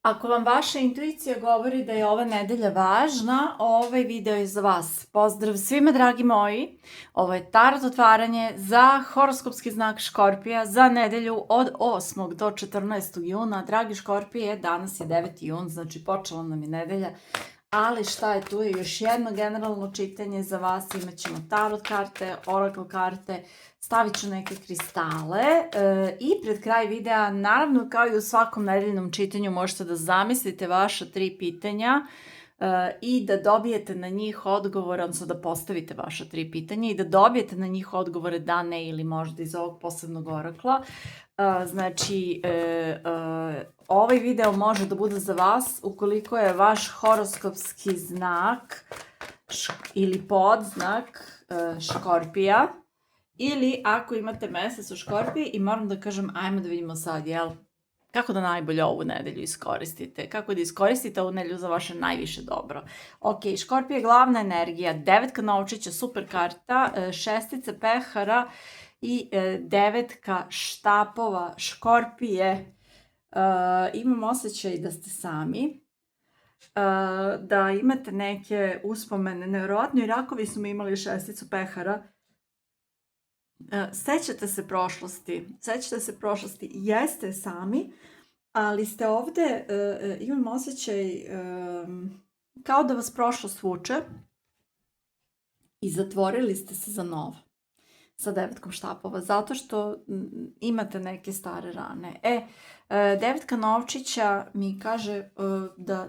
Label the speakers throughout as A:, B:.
A: Ako vam vaša intuicija govori da je ova nedelja važna, ovaj video je za vas. Pozdrav svima dragi moji, ovo je tarot otvaranje za horoskopski znak Škorpija za nedelju od 8. do 14. juna. Dragi Škorpije, danas je 9. jun, znači počela nam je nedelja, ali šta je tu je još jedno generalno čitanje za vas. Imat ćemo tarot karte, oracle karte, stavit ću neke kristale i pred kraj videa, naravno kao i u svakom nedeljnom čitanju, možete da zamislite vaša 3 pitanja i da dobijete na njih odgovor, odnosno da postavite vaša 3 pitanja i da dobijete na njih odgovore da, ne ili možda iz ovog posebnog orakla. Znači, ovaj video može da bude za vas ukoliko je vaš horoskopski znak ili podznak Škorpija, ili ako imate mesec u Škorpiji. I moram da kažem, ajmo da vidimo sad, kako da najbolje ovu nedelju iskoristite, kako da iskoristite ovu nedelju za vaše najviše dobro. Ok, Škorpije, glavna energija, devetka novčića, super karta, šestica pehara i devetka štapova. Škorpije, imam osjećaj da ste sami, da imate neke uspomene, nevjerojatno i rakovi su mi imali šesticu pehara. Sećate se prošlosti, jeste sami, ali ste ovde, imam osjećaj kao da vas prošlost vuče i zatvorili ste se za novo sa devetkom štapova, zato što imate neke stare rane. Devetka novčića mi kaže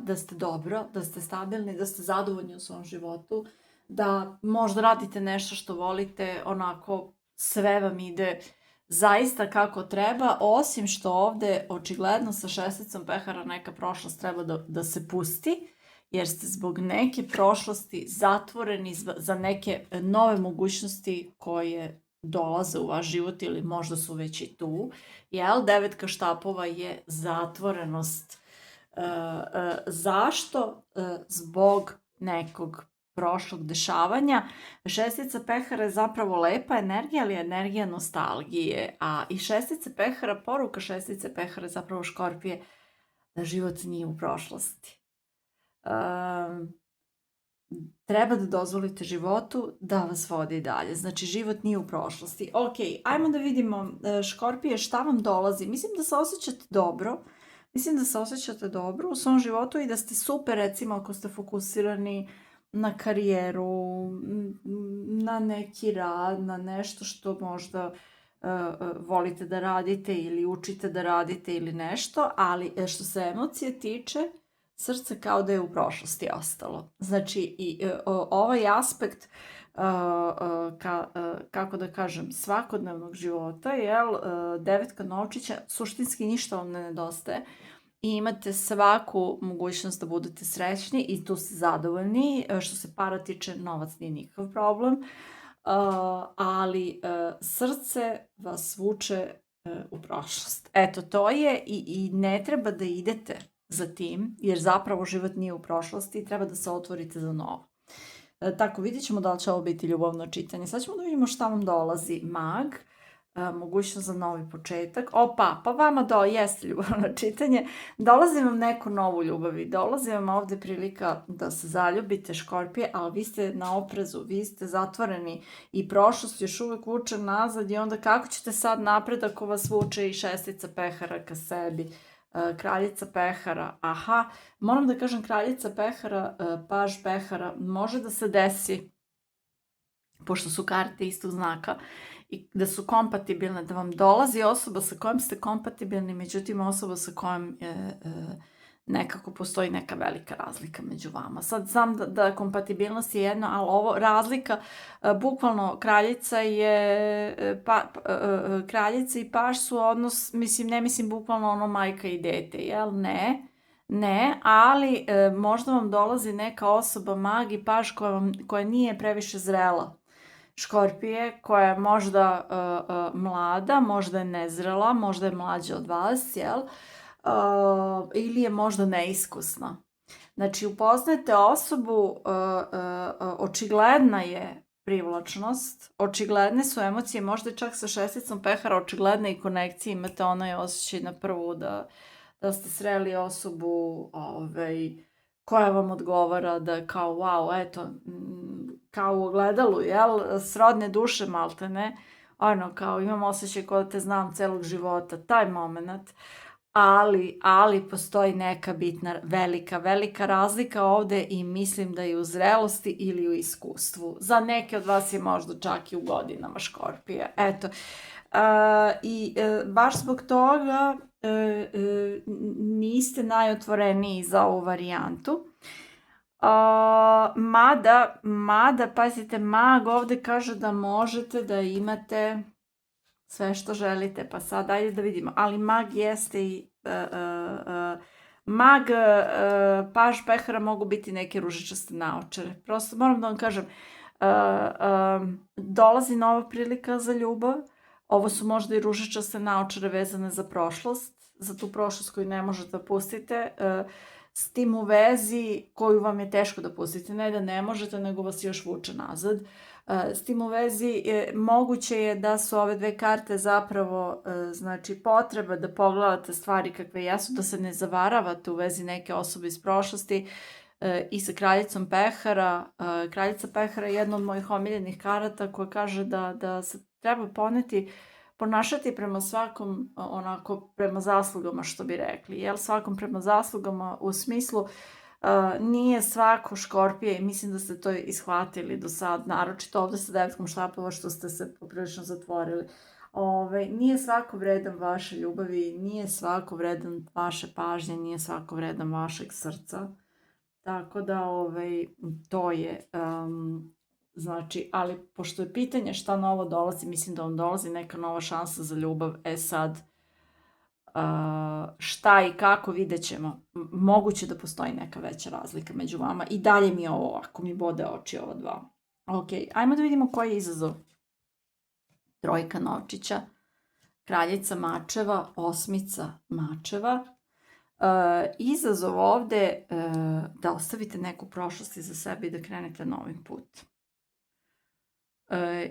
A: da ste dobro, da ste stabilni, da ste zadovoljni u svom životu, da možda radite nešto što volite, onako sve vam ide zaista kako treba, osim što ovde očigledno sa šesticom pehara neka prošlost treba da se pusti, jer ste zbog neke prošlosti zatvoreni za neke nove mogućnosti koje dolaze u vaš život ili možda su već i tu. Devetka štapova je zatvorenost. Zašto? Zbog nekog prošlog dešavanja. Šestica pehara je zapravo lepa energija, ali je energija nostalgije. A i šestica pehara, poruka šestice pehara je zapravo Škorpije da život nije u prošlosti. Treba da dozvolite životu da vas vodi dalje. Znači, život nije u prošlosti. Ok, ajmo da vidimo, Škorpije, šta vam dolazi. Mislim da se osjećate dobro u svom životu i da ste super, recimo, ako ste fokusirani na karijeru, na neki rad, na nešto što možda volite da radite ili učite da radite ili nešto, ali što se emocije tiče, srce kao da je u prošlosti ostalo. Znači, i ovaj aspekt, kako da kažem, svakodnevnog života, devetka novčića, suštinski ništa vam ne nedostaje i imate svaku mogućnost da budete srećni i tu ste zadovoljni. Što se para tiče, novac nije nikakav problem, ali srce vas vuče u prošlost. Eto, to je i ne treba da idete za tim, jer zapravo život nije u prošlosti i treba da se otvorite za novo. Tako, vidjet ćemo da li će ovo biti ljubavno čitanje. Sad ćemo da vidimo šta vam dolazi. Mag, mogućnost za novi početak. Pa vama jeste ljubavno čitanje. Dolazi vam neku novu ljubav i dolazi vam ovde prilika da se zaljubite, Škorpije, ali vi ste na oprezu, vi ste zatvoreni i prošlost još uvek vuče nazad i onda kako ćete sad napred ako vas vuče i šestica pehara ka sebi. Kraljica pehara, moram da kažem, kraljica pehara, paž pehara, može da se desi, pošto su karte istog znaka, i da su kompatibilne, da vam dolazi osoba sa kojom ste kompatibilni, međutim osoba sa kojom nekako postoji neka velika razlika među vama. Sad znam da kompatibilnost je jedno, ali ovo razlika, bukvalno kraljica i paž su odnos, ne mislim bukvalno ono majka i dete, Ne, ali možda vam dolazi neka osoba, mag i paž, koja nije previše zrela. Škorpije, koja je možda mlada, možda je nezrela, možda je mlađa od vas, ili je možda neiskusna. Znači, upoznajte osobu, očigledna je privlačnost, očigledne su emocije, možda čak sa šesticom pehara očigledna i konekcija, imate onaj osjećaj na prvu da da ste sreli osobu koja vam odgovara, da kao wow, eto, kao u ogledalu, jel, srodne duše maltene, kao imam osjećaj kao da te znam celog života, taj moment, ali postoji neka bitna, velika razlika ovde i mislim da je u zrelosti ili u iskustvu. Za neke od vas je možda čak i u godinama Škorpije. Eto, i baš zbog toga niste najotvoreniji za ovu varijantu. Mada, pazite, mag ovde kaže da možete da imate sve što želite, pa sad ajde da vidimo, ali mag jeste i mag, paž pehara mogu biti neke ružičaste naočare. Prosto moram da vam kažem, dolazi nova prilika za ljubav, ovo su možda i ružičaste naočare vezane za prošlost, za tu prošlost koju ne možete da pustite, s tim u vezi koju vam je teško da pustite, ne da ne možete, nego vas još vuče nazad. S tim u vezi moguće je da su ove dve karte zapravo znači potreba da pogledate stvari kakve jesu, da se ne zavaravate u vezi neke osobe iz prošlosti i sa kraljicom pehara. Kraljica pehara je jedna od mojih omiljenih karata koja kaže da se treba ponašati prema svakom onako prema zaslugama, što bi rekli, jel, svakom prema zaslugama u smislu nije svako Škorpije, i mislim da ste to ishvatili do sad, naročito ovde sa devetkom štapova što ste se poprilično zatvorili. Nije svako vredan vaše ljubavi, nije svako vredan vaše pažnje, nije svako vredan vašeg srca. Tako da to je, znači, ali pošto je pitanje šta novo dolazi, mislim da vam dolazi neka nova šansa za ljubav. Sad, šta i kako vidjet ćemo. Moguće da postoji neka veća razlika među vama. I dalje mi je ovo ovako, mi bode oči ova dva. Ok, ajmo da vidimo koji je izazov. Trojka novčića, kraljica mačeva, osmica mačeva. Izazov ovde da ostavite neku prošlost iza sebe i da krenete novim put.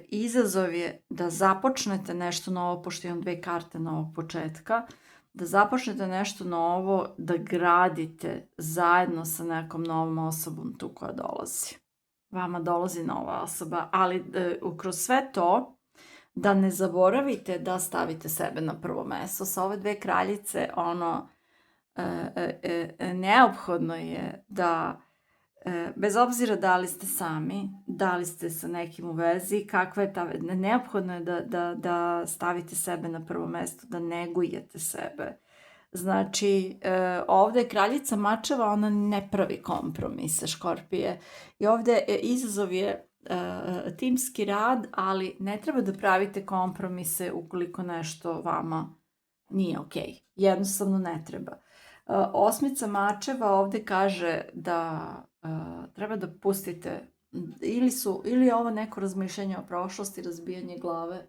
A: Izazov je da započnete nešto novo, pošto imam dve karte novog početka, da započnete nešto novo, da gradite zajedno sa nekom novom osobom tu koja dolazi. Vama dolazi nova osoba, ali kroz sve to da ne zaboravite da stavite sebe na prvo mesto. Sa ove dve kraljice, neophodno je da, bez obzira da li ste sami, da li ste sa nekim u vezi, kakva je ta, neophodno je da stavite sebe na prvo mesto, da negujete sebe. Znači, ovde je kraljica mačeva, ona ne pravi kompromise, Škorpije. I ovde izazov je timski rad, ali ne treba da pravite kompromise ukoliko nešto vama nije okej. Jednostavno ne treba. Osmica mačeva ovde kaže da treba da pustite, ili je ovo neko razmišljanje o prošlosti, razbijanje glave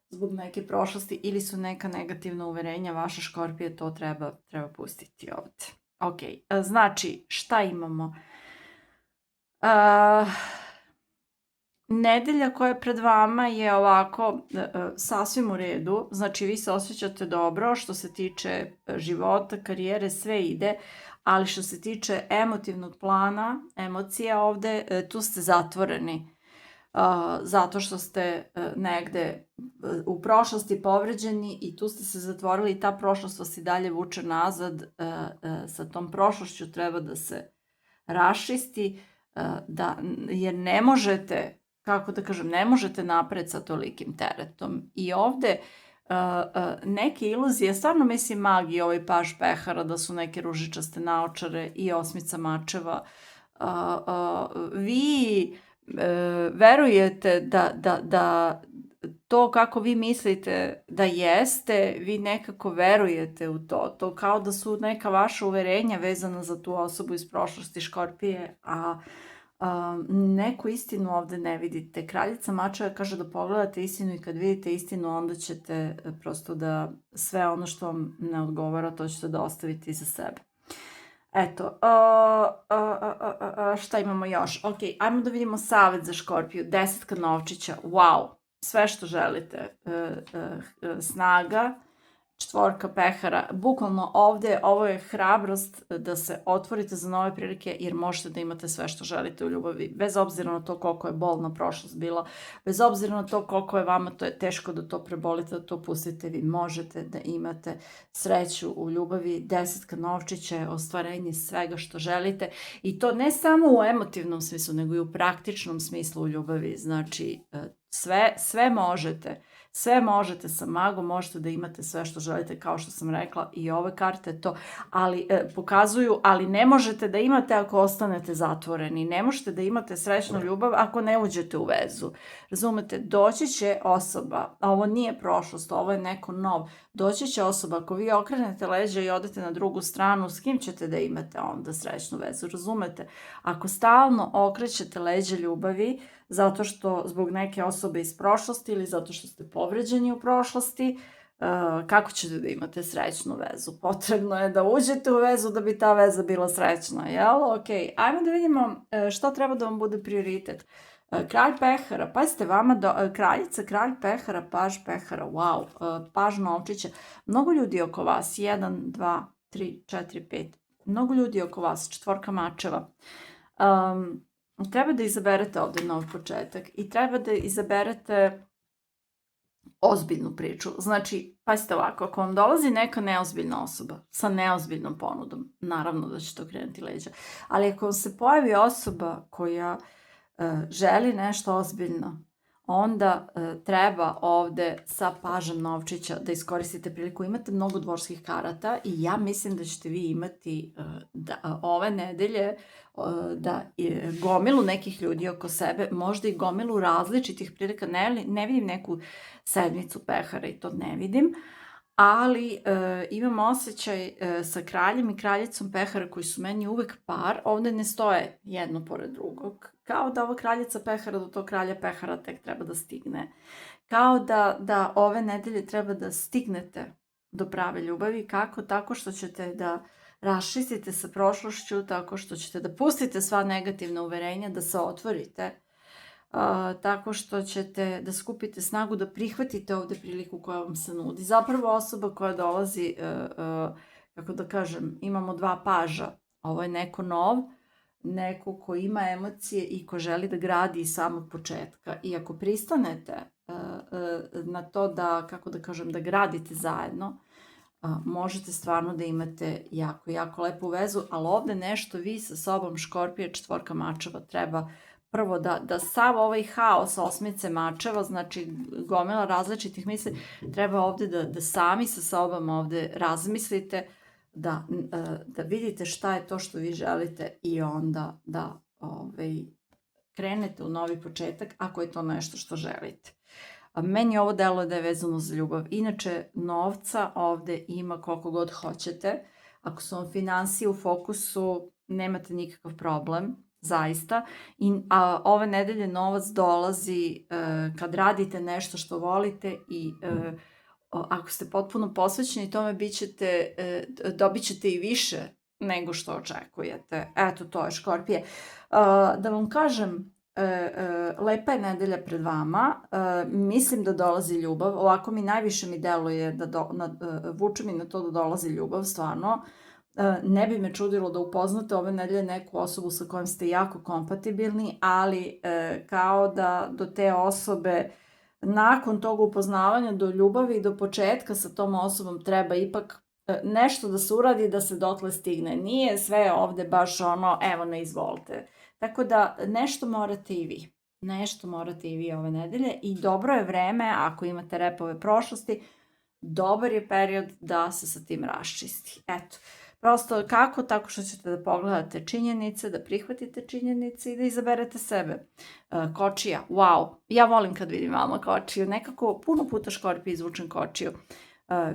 A: zbog neke prošlosti, ili su neka negativna uverenja vaša, Škorpije, to treba pustiti ovde. Ok, znači, šta imamo? Nedelja koja je pred vama je ovako sasvim u redu, znači vi se osjećate dobro što se tiče života, karijere, sve ide, ali što se tiče emotivnog plana, emocija ovde, tu ste zatvoreni zato što ste negde u prošlosti povređeni i tu ste se zatvorili i ta prošlost vas i dalje vuče nazad. Sa tom prošlošću treba da se raščisti, jer ne možete, kako da kažem, ne možete napred sa tolikim teretom. I ovde neke iluzije, stvarno mislim mag i ovaj paž pehara da su neke ružičaste naočare i osmica mačeva. Vi verujete da to kako vi mislite da jeste, vi nekako verujete u to. To kao da su neka vaša uverenja vezana za tu osobu iz prošlosti, Škorpije, a neku istinu ovde ne vidite. Kraljica mačeva kaže da pogledate istinu i kad vidite istinu onda ćete prosto da sve ono što vam ne odgovara to ćete da ostavite iza sebe. Eto, šta imamo još? Ok, ajmo da vidimo savet za Škorpiju. Desetka novčića, wow, sve što želite. Snaga, četvorka pehara, bukvalno ovde, ovo je hrabrost da se otvorite za nove prilike, jer možete da imate sve što želite u ljubavi, bez obzira na to koliko je bolna prošlost bila, bez obzira na to koliko je vama to je teško da to prebolite, da to pustite, vi možete da imate sreću u ljubavi, 10 novčića je ostvarenje svega što želite, i to ne samo u emotivnom smislu, nego i u praktičnom smislu u ljubavi. Znači, sve možete. Sve možete sa magom, možete da imate sve što želite, kao što sam rekla, i ove karte to pokazuju, ali ne možete da imate ako ostanete zatvoreni, ne možete da imate srećnu ljubav ako ne uđete u vezu. Razumete, doći će osoba, a ovo nije prošlost, ovo je neko nov, doći će osoba, ako vi okrenete leđa i odete na drugu stranu, s kim ćete da imate onda srećnu vezu, razumete? Ako stalno okrećete leđa ljubavi, zato što zbog neke osobe iz prošlosti ili zato što ste povređeni u prošlosti, kako ćete da imate srećnu vezu? Potrebno je da uđete u vezu da bi ta veza bila srećna, jel? Ok, ajmo da vidimo šta treba da vam bude prioritet. Kralj pehara, pazite, vama kraljica, kralj pehara, paž pehara, wow, paž novčića, mnogo ljudi oko vas, 1, 2, 3, 4, 5, mnogo ljudi oko vas, četvorka mačeva. Treba da izaberete ovde nov početak i treba da izaberete ozbiljnu priču. Znači, pazite ovako, ako vam dolazi neka neozbiljna osoba sa neozbiljnom ponudom, naravno da će to krenuti leđa, ali ako vam se pojavi osoba koja želi nešto ozbiljno, onda treba ovde sa pažem novčića da iskoristite priliku. Imate mnogo dvorskih karata i ja mislim da ćete vi imati ove nedelje gomilu nekih ljudi oko sebe, možda i gomilu različitih prilika. Ne vidim neku sedmicu pehara i to ne vidim, ali imam osjećaj sa kraljem i kraljicom pehara koji su meni uvek par, ovde ne stoje jedno pored drugog, kao da ova kraljica pehara do tog kralja pehara tek treba da stigne, kao da ove nedelje treba da stignete do prave ljubavi. Kako? Tako što ćete da raščistite sa prošlošću, tako što ćete da pustite sva negativna uverenja, da se otvorite, tako što ćete da skupite snagu da prihvatite ovde priliku koja vam se nudi. Zapravo osoba koja dolazi, kako da kažem, imamo dva paža, ovo je neko nov, neko ko ima emocije i ko želi da gradi iz samog početka. I ako pristanete na to da, kako da kažem, da gradite zajedno, možete stvarno da imate jako, jako lepu vezu, ali ovde nešto vi sa sobom, Škorpije, četvorka mačeva, treba prvo da sav ovaj haos osmice mačeva, znači gomila različitih misli, treba ovde da sami sa sobom ovde razmislite, da vidite šta je to što vi želite i onda da krenete u novi početak ako je to nešto što želite. Meni ovo deluje da je vezano za ljubav. Inače, novca ovde ima koliko god hoćete. Ako su vam finansije u fokusu, nemate nikakav problem, zaista. A ove nedelje novac dolazi kad radite nešto što volite i ako ste potpuno posvećeni tome, dobit ćete i više nego što očekujete. Eto, to je Škorpije. Da vam kažem, lepa je nedelja pred vama, mislim da dolazi ljubav, ovako najviše mi deluje, vuče mi na to da dolazi ljubav, stvarno. Ne bi me čudilo da upoznate ove nedelje neku osobu sa kojom ste jako kompatibilni, ali kao da do te osobe, nakon tog upoznavanja do ljubavi i do početka sa tom osobom treba ipak nešto da se uradi da se dotle stigne. Nije sve ovde baš ono, evo ne izvolite. Tako da nešto morate i vi. Nešto morate i vi ove nedelje i dobro je vreme, ako imate repove prošlosti, dobar je period da se sa tim raščisti. Eto, prosto kako? Tako što ćete da pogledate činjenice, da prihvatite činjenice i da izaberete sebe. Kočija, wow, ja volim kad vidim vama kočiju, nekako puno puta Škorpije izvučem kočiju.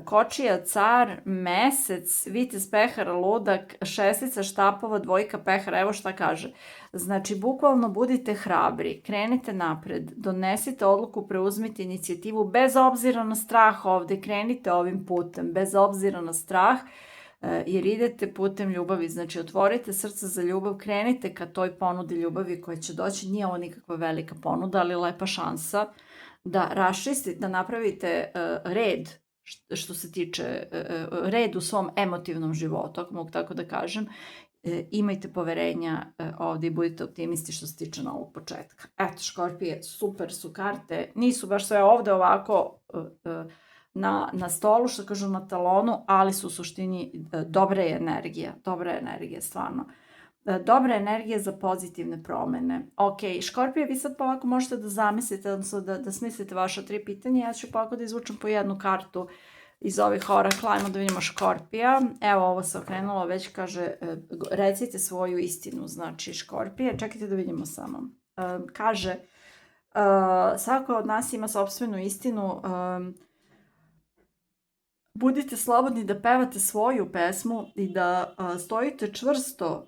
A: Kočija, car, mesec, vitez pehara, ludak, šestica štapova, dvojka pehara, evo šta kaže. Znači, bukvalno budite hrabri, krenite napred, donesite odluku, preuzmite inicijativu, bez obzira na strah ovde, krenite ovim putem, bez obzira na strah, jer idete putem ljubavi, znači otvorite srce za ljubav, krenite ka toj ponudi ljubavi koja će doći, nije ovo nikakva velika ponuda, ali lepa šansa da raščistite, da napravite red što se tiče red u svom emotivnom životu, ako mogu tako da kažem. Imajte poverenja ovdje i budite optimisti što se tiče novog početka. Eto, Škorpije, super su karte, nisu baš sve ovdje ovako na stolu, što kažu na talonu, ali su u suštini dobra energija, stvarno. Dobra energija za pozitivne promene. Ok, Škorpije, vi sad polako možete da zamislite, odnosno da smislite vaša 3 pitanja. Ja ću polako da izvučem po jednu kartu iz ovih orakla. Ajmo da vidimo Škorpija. Evo, ovo se okrenulo, već kaže, recite svoju istinu. Znači, Škorpije, čekajte da vidimo samo. Kaže, svako od nas ima sopstvenu istinu. Budite slobodni da pevate svoju pesmu i da stojite čvrsto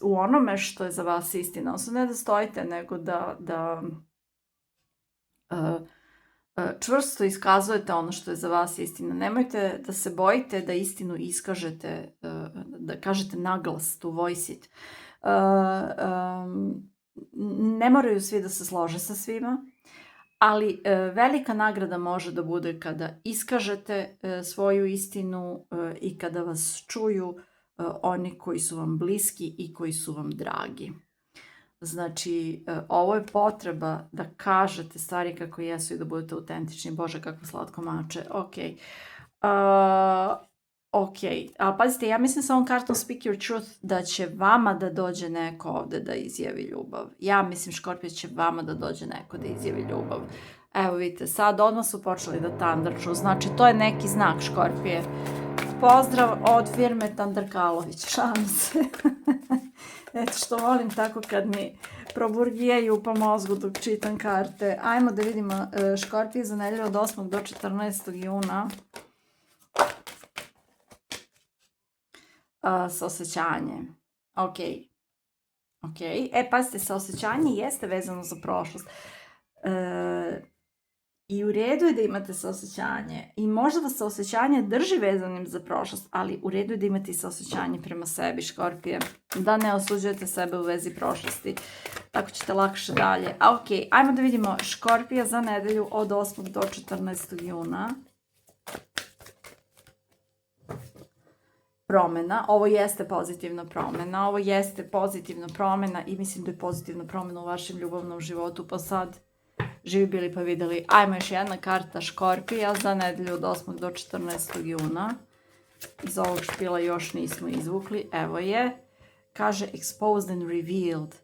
A: u onome što je za vas istina. Odnosno, ne da stojite, nego da čvrsto iskazujete ono što je za vas istina. Nemojte da se bojite da istinu iskažete, da kažete naglas, to voice it. Ne moraju svi da se slože sa svima, ali velika nagrada može da bude kada iskažete svoju istinu i kada vas čuju oni koji su vam bliski i koji su vam dragi. Znači, ovo je potreba da kažete stvari kako jesu i da budete autentični. Bože, kako slatko mače. Ok. Ok, ali pazite, ja mislim sa ovom kartom Speak Your Truth da će vama da dođe neko ovde da izjavi ljubav. Ja mislim, Škorpije, će vama da dođe neko da izjavi ljubav. Evo vidite, sad odmah su počeli da tandrču, znači to je neki znak, Škorpije. Pozdrav od firme Tandrkalović, šalim se. Eto što volim tako kad mi proburgijaju po mozgu dok čitam karte. Ajmo da vidimo Škorpije za nedelju od 8. do 14. juna. Saosećanje. Ok. Pazite, saosećanje jeste vezano za prošlost. I u redu je da imate saosećanje. I možda vas saosećanje drži vezanim za prošlost, ali u redu je da imate i saosećanje prema sebi, Škorpije. Da ne osuđujete sebe u vezi prošlosti. Tako ćete lakše dalje. Ok, ajmo da vidimo Škorpija za nedelju od 8. do 14. juna. Promena. Ovo jeste pozitivna promena. I mislim da je pozitivna promena u vašem ljubavnom životu. Pa sad, živi bili pa videli. Ajmo još jedna karta Škorpija za nedelju od 8. do 14. juna. Iz ovog špila još nismo izvukli. Evo je. Kaže Exposed and Revealed.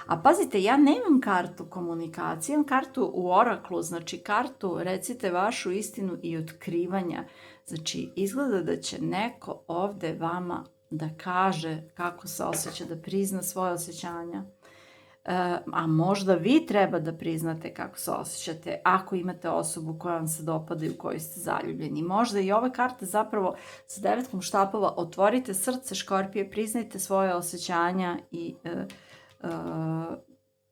A: A pazite, ja nemam kartu komunikacije, imam kartu u oraklu, znači kartu recite vašu istinu i otkrivanja. Znači, izgleda da će neko ovde vama da kaže kako se osjeća, da prizna svoje osjećanja. A možda vi treba da priznate kako se osjećate ako imate osobu koja vam se dopada i u kojoj ste zaljubljeni. Možda i ove karte zapravo sa 9 štapova otvorite srce, Škorpije, priznajte svoje osjećanja i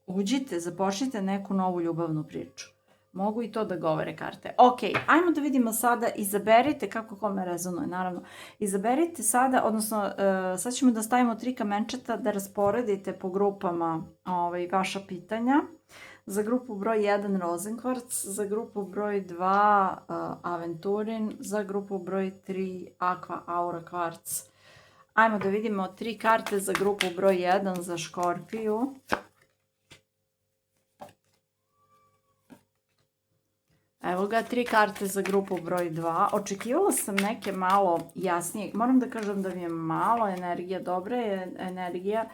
A: uđite, započnite neku novu ljubavnu priču. Mogu i to da govore karte. Ok, ajmo da vidimo sada, izaberite kako kome rezonuje, naravno. Izaberite sada, odnosno sad ćemo da stavimo 3 kamenčeta da rasporedite po grupama vaša pitanja. Za grupu broj 1 Rozenkvarc, za grupu broj 2 Aventurin, za grupu broj 3 Aqua Aura Kvarc. Ajmo da vidimo 3 karte za grupu broj 1 za Škorpiju. Evo ga, 3 karte za grupu broj 2. Očekivala sam neke malo jasnije. Moram da kažem da mi je malo energija, dobra je energija,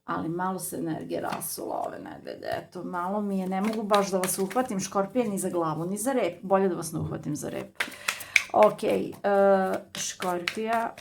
A: ali malo se energija rasula ove nedelje. Eto, malo mi je, ne mogu baš da vas uhvatim, Škorpije, ni za glavu, ni za rep. Bolje da vas ne uhvatim za rep. Ok, Škorpija.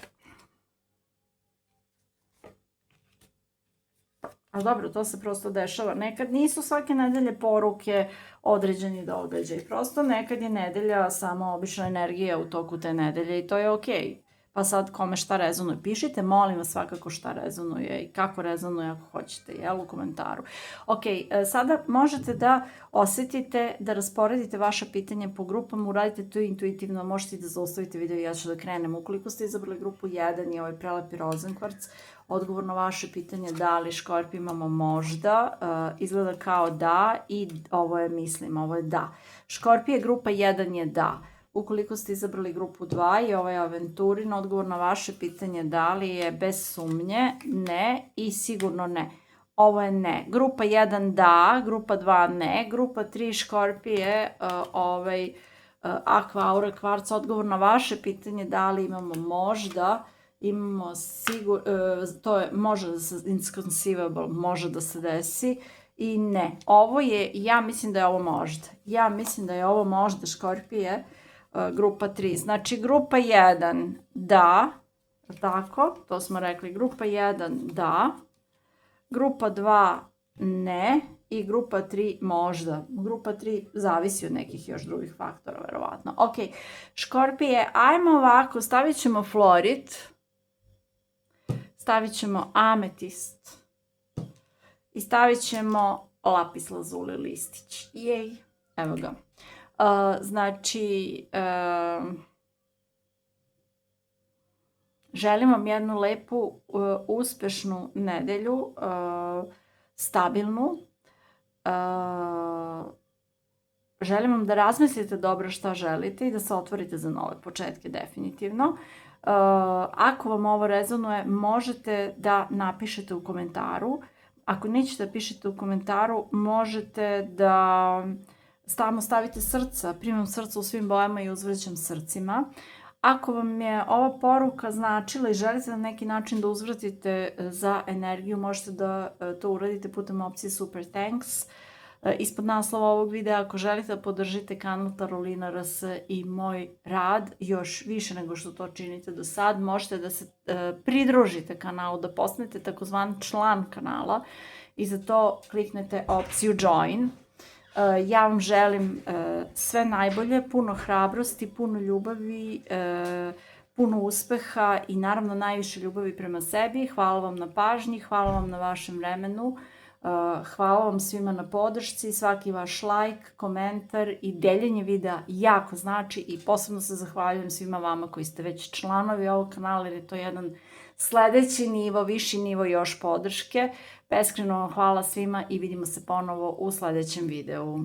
A: Ali dobro, to se prosto dešava. Nekad nisu svake nedelje poruke određeni događaj. Prosto nekad je nedelja samo obična energija u toku te nedelje i to je okej. Pa sad kome šta rezonuje, pišite, molim vas svakako šta rezonuje i kako rezonuje ako hoćete, jel, u komentaru. Ok, sada možete da osetite, da rasporedite vaša pitanja po grupama, uradite to intuitivno, možete i da zaustavite video i ja ću da krenem. Ukoliko ste izabrali grupu 1 i ovaj prelepi rozenkvarc, odgovor na vaše pitanje da li škorpi imamo možda, izgleda kao da i ovo je mislim, ovo je da. Škorpije grupa 1 je da. Ukoliko ste izabrali grupu 2 i ovaj aventurin, odgovor na vaše pitanje da li je bez sumnje ne i sigurno ne. Ovo je ne. Grupa 1 da, grupa 2 ne, grupa 3 škorpije, Aqua Aura kvarc, odgovor na vaše pitanje da li imamo možda, imamo sigurno, to je može da se inconceivable, može da se desi i ne. Ovo je, ja mislim da je ovo možda. Ja mislim da je ovo možda škorpije, grupa 3. Znači grupa 1 da, tako, to smo rekli, grupa 1 da, grupa 2 ne i grupa 3 možda. Grupa 3 zavisi od nekih još drugih faktora, verovatno. Ok, škorpije, ajmo ovako, stavit ćemo florit, stavit ćemo ametist i stavit ćemo lapis lazuli listić. Jej, evo ga. Znači, želim vam jednu lepu, uspešnu nedelju, stabilnu. Želim vam da razmislite dobro šta želite i da se otvorite za nove početke, definitivno. Ako vam ovo rezonuje, možete da napišete u komentaru. Ako nećete da pišete u komentaru, možete da stalno stavite srca, primam srca u svim bojama i uzvraćam srcima. Ako vam je ova poruka značila i želite na neki način da uzvratite za energiju, možete da to uradite putem opcije Super Thanks. Ispod naslova ovog videa, ako želite da podržite kanal Tarolina RS i moj rad još više nego što to činite do sad, možete da se pridružite kanalu, da postanete takozvan član kanala i za to kliknete opciju Join. Ja vam želim sve najbolje, puno hrabrosti, puno ljubavi, puno uspeha i naravno najviše ljubavi prema sebi. Hvala vam na pažnji, hvala vam na vašem vremenu, hvala vam svima na podršci, svaki vaš like, komentar i deljenje videa jako znači i posebno se zahvaljujem svima vama koji ste već članovi ovog kanala jer je to jedan sledeći nivo, viši nivo još podrške. Beskreno vam hvala svima i vidimo se ponovo u sledećem videu.